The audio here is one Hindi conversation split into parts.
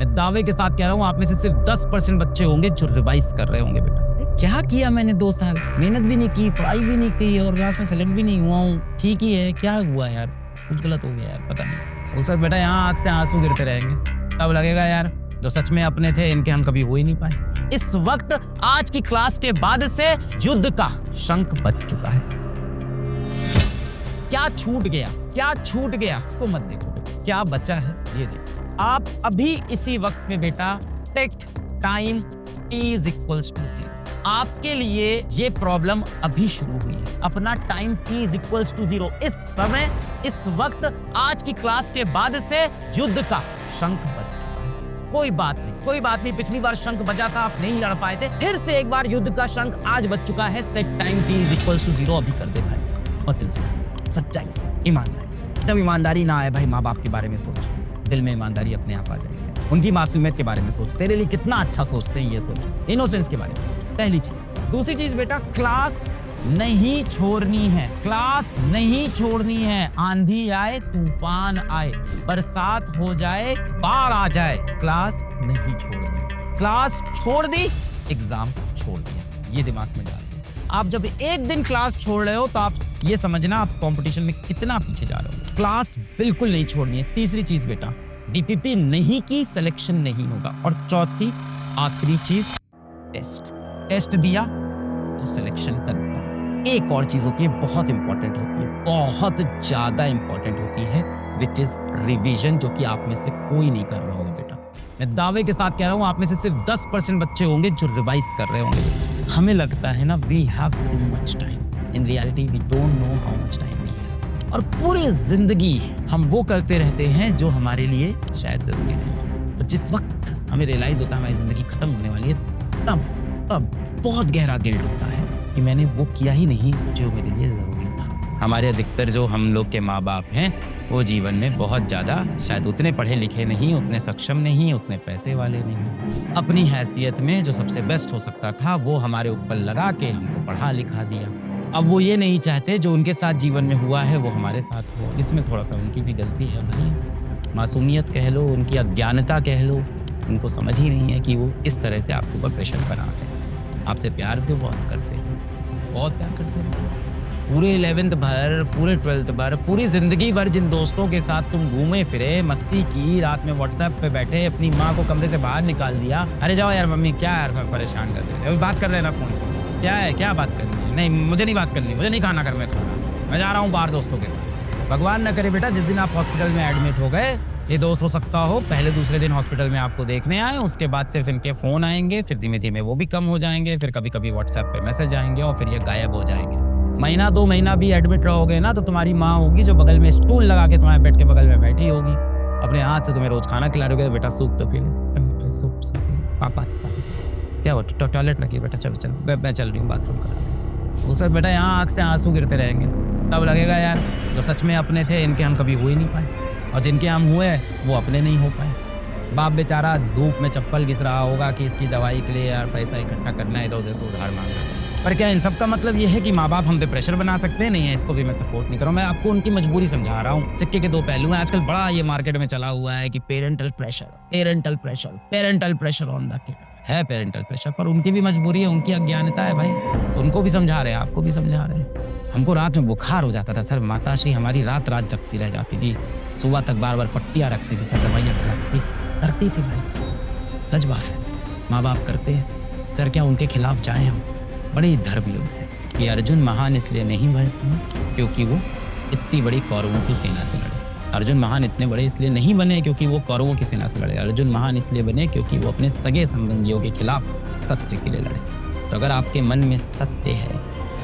मैं दावे के साथ कह रहा हूँ आप में से सिर्फ 10% बच्चे होंगे जो रिवाइज कर रहे होंगे। बेटा क्या किया मैंने 2 साल, मेहनत भी नहीं की, पढ़ाई भी नहीं की और क्लास में सेलेक्ट भी नहीं हुआ हूँ। ठीक ही है, क्या हुआ यार, कुछ गलत हो गया यार, पता नहीं। उस वक्त बेटा यहाँ आँख से आंसू गिरते रहेंगे, तब लगेगा यार जो सच में अपने थे इनके हम कभी हो ही नहीं पाए। इस वक्त आज की क्लास के बाद से युद्ध का शंख बज चुका है। क्या छूट गया, क्या छूट गया, इसको मत देखो, क्या बचा है ये देखो। आप अभी इसी वक्त में बेटा सेट टाइम t = 0। आपके लिए ये प्रॉब्लम अभी शुरू हुई है। अपना टाइम t = 0 इस समय, इस वक्त आज की क्लास के बाद से युद्ध का शंख बज चुका है। कोई बात नहीं, कोई बात नहीं। पिछली बार शंख बजा था, आप नहीं लड़ पाए थे, फिर से एक बार युद्ध का शंख आज बज चुका है। सेट टाइम t = 0 अभी कर दे भाई, और दिल से, सच्चाई से, ईमानदारी से। जब ईमानदारी ना आए भाई, माँ बाप के बारे में सोच, दिल में ईमानदारी अपने आप आ जाएगी। उनकी मासूमियत के बारे में सोच, तेरे लिए कितना अच्छा सोचते हैं ये सोच, इनोसेंस के बारे में सोच, पहली चीज। दूसरी चीज बेटा, क्लास नहीं छोड़नी है, क्लास नहीं छोड़नी है। आंधी आए, तूफान आए, बरसात हो जाए, बाढ़ आ जाए, क्लास नहीं छोड़नी। क्लास छोड़ दी, एग्जाम छोड़ दिया, ये दिमाग में डाल। आप जब एक दिन क्लास छोड़ रहे हो तो आप ये समझना आप कंपटीशन में कितना पीछे जा रहे हो। क्लास बिल्कुल नहीं छोड़नी है। तीसरी चीज बेटा, डीपीपी नहीं की सिलेक्शन नहीं होगा। और चौथी आखिरी चीज, टेस्ट। टेस्ट दिया तो सिलेक्शन कर पाओ। एक और चीज होती है, बहुत इंपॉर्टेंट होती है, बहुत ज्यादा इंपॉर्टेंट होती है, विच इज रिवीजन, जो कि आप में से कोई नहीं कर रहा होगा बेटा। मैं दावे के साथ कह रहा हूँ आप में से सिर्फ 10% बच्चे होंगे जो रिवाइज कर रहे होंगे। हमें लगता है ना we have too much time, in reality we don't know how much time we have. और पूरी जिंदगी हम वो करते रहते हैं जो हमारे लिए शायद जरूरी नहीं है। तो जिस वक्त हमें रियलाइज होता है हमारी जिंदगी खत्म होने वाली है, तब बहुत गहरा गिल्ट होता है कि मैंने वो किया ही नहीं जो मेरे लिए जरूरी था। हमारे अधिकतर जो हम लोग के माँ बाप हैं वो जीवन में बहुत ज़्यादा शायद उतने पढ़े लिखे नहीं, उतने सक्षम नहीं, उतने पैसे वाले नहीं। अपनी हैसियत में जो सबसे बेस्ट हो सकता था वो हमारे ऊपर लगा के हमको पढ़ा लिखा दिया। अब वो ये नहीं चाहते जो उनके साथ जीवन में हुआ है वो हमारे साथ हो। इसमें थोड़ा सा उनकी भी गलती है भाई, मासूमियत कह लो, उनकी अज्ञानता कह लो। उनको समझ ही नहीं है कि वो इस तरह से आपके ऊपर प्रेशर बना रहे हैं। आपसे प्यार भी बहुत करते हैं, बहुत प्यार करते हैं। पूरे 11th भर, पूरे 12th भर, पूरी जिंदगी भर जिन दोस्तों के साथ तुम घूमे फिरे, मस्ती की, रात में व्हाट्सएप पे बैठे, अपनी माँ को कमरे से बाहर निकाल दिया। अरे जाओ यार मम्मी, क्या यार सब परेशान कर रहे थे, अभी बात कर रहे हैं ना फोन, क्या है, क्या बात करनी है? नहीं मुझे नहीं बात करनी, मुझे नहीं खाना घर में खाना, मैं जा रहा हूँ बाहर दोस्तों के साथ। भगवान न करे बेटा जिस दिन आप हॉस्पिटल में एडमिट हो गए, ये दोस्त हो सकता हो पहले दूसरे दिन हॉस्पिटल में आपको देखने आए, उसके बाद सिर्फ इनके फोन आएंगे, फिर धीमे धीमे वो भी कम हो जाएंगे, फिर कभी कभी व्हाट्सएप पे मैसेज आएंगे और फिर ये गायब हो जाएंगे। महीना 2 महीना भी एडमिट रहोगे ना तो तुम्हारी माँ होगी जो बगल में स्टूल लगा के तुम्हारे बेड के बगल में बैठी होगी, अपने हाथ से तुम्हें रोज खाना खिला रही होगी। बेटा सूप तो पी ले, सूप पापा क्या हो, टॉयलेट लगी बेटा, चल मैं चल रही हूँ बाथरूम करा। उस वक्त बेटा यहाँ आँख से आंसू गिरते रहेंगे, तब लगेगा यार जो सच में अपने थे इनके हम कभी हो ही नहीं पाए, और जिनके हम हुए वो अपने नहीं हो पाए। बाप बेचारा धूप में चप्पल घिस रहा होगा कि इसकी दवाई के लिए यार पैसा इकट्ठा करना है, इधर उधर से उधार मांगना। पर क्या इन सब का मतलब ये है कि माँ बाप हम पे प्रेशर बना सकते हैं? नहीं है, इसको भी मैं सपोर्ट नहीं कर रहा हूँ। मैं आपको उनकी मजबूरी समझा रहा हूँ। सिक्के के 2 पहलू हैं। आजकल बड़ा ये मार्केट में चला हुआ है कि parental pressure on the kid है, पेरेंटल प्रेशर, पर उनकी भी मजबूरी है, उनकी अज्ञानता है भाई। उनको भी समझा रहे हैं, आपको भी समझा रहे हैं। हमको रात में बुखार हो जाता था सर, माताश्री हमारी रात रात जगती रह जाती थी, सुबह तक बार बार पट्टियाँ रखती थी सर, दवाइयाँ करती थी भाई। सच बात है, माँ बाप करते हैं सर, क्या उनके खिलाफ जाएं हम? बड़ी धर्म युद्ध है कि अर्जुन महान इसलिए नहीं बने क्योंकि वो इतनी बड़ी कौरवों की सेना से लड़े। अर्जुन महान इतने बड़े इसलिए नहीं बने क्योंकि वो कौरवों की सेना से लड़े। अर्जुन महान इसलिए बने क्योंकि वो अपने सगे संबंधियों के खिलाफ सत्य के लिए लड़े। तो अगर आपके मन में सत्य है,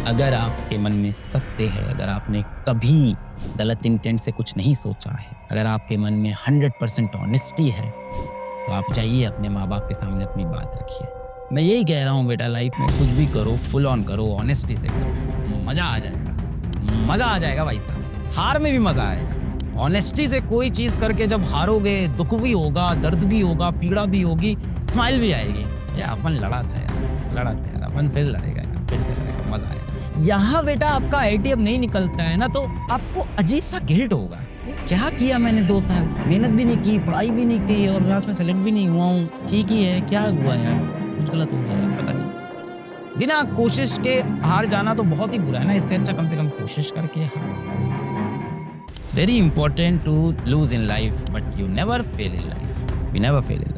अगर आपके मन में सत्य है, अगर आपने कभी गलत इंटेंट से कुछ नहीं सोचा है, अगर आपके मन में 100% ऑनेस्टी है, तो आप जाइए अपने माँ बाप के सामने अपनी बात रखिए। मैं यही कह रहा हूँ बेटा, लाइफ में कुछ भी करो फुल ऑन करो, ऑनेस्टी से करो, मजा आ जाएगा, मजा आ जाएगा भाई साहब। हार में भी मजा आएगा। ऑनेस्टी से कोई चीज करके जब हारोगे, दुख भी होगा, दर्द भी होगा, पीड़ा भी होगी, स्माइल भी आएगी। यार अपन लड़ा था यार, अपन फिर लड़ेगा यार, फिर से लड़ेगा, मजा आएगा। यहाँ बेटा आपका ATM नहीं निकलता है ना तो आपको अजीब सा गिल्ट होगा, क्या किया मैंने 2 साल, मेहनत भी नहीं की, पढ़ाई भी नहीं की और लास्ट में सेलेक्ट भी नहीं हुआ हूँ। ठीक ही है, क्या हुआ यार? कुछ गलत हो गया यार, पता नहीं। बिना कोशिश के हार जाना तो बहुत ही बुरा है ना, इससे अच्छा कम से कम कोशिश करके हार। It's very important to lose in life but you never fail in life. We never fail in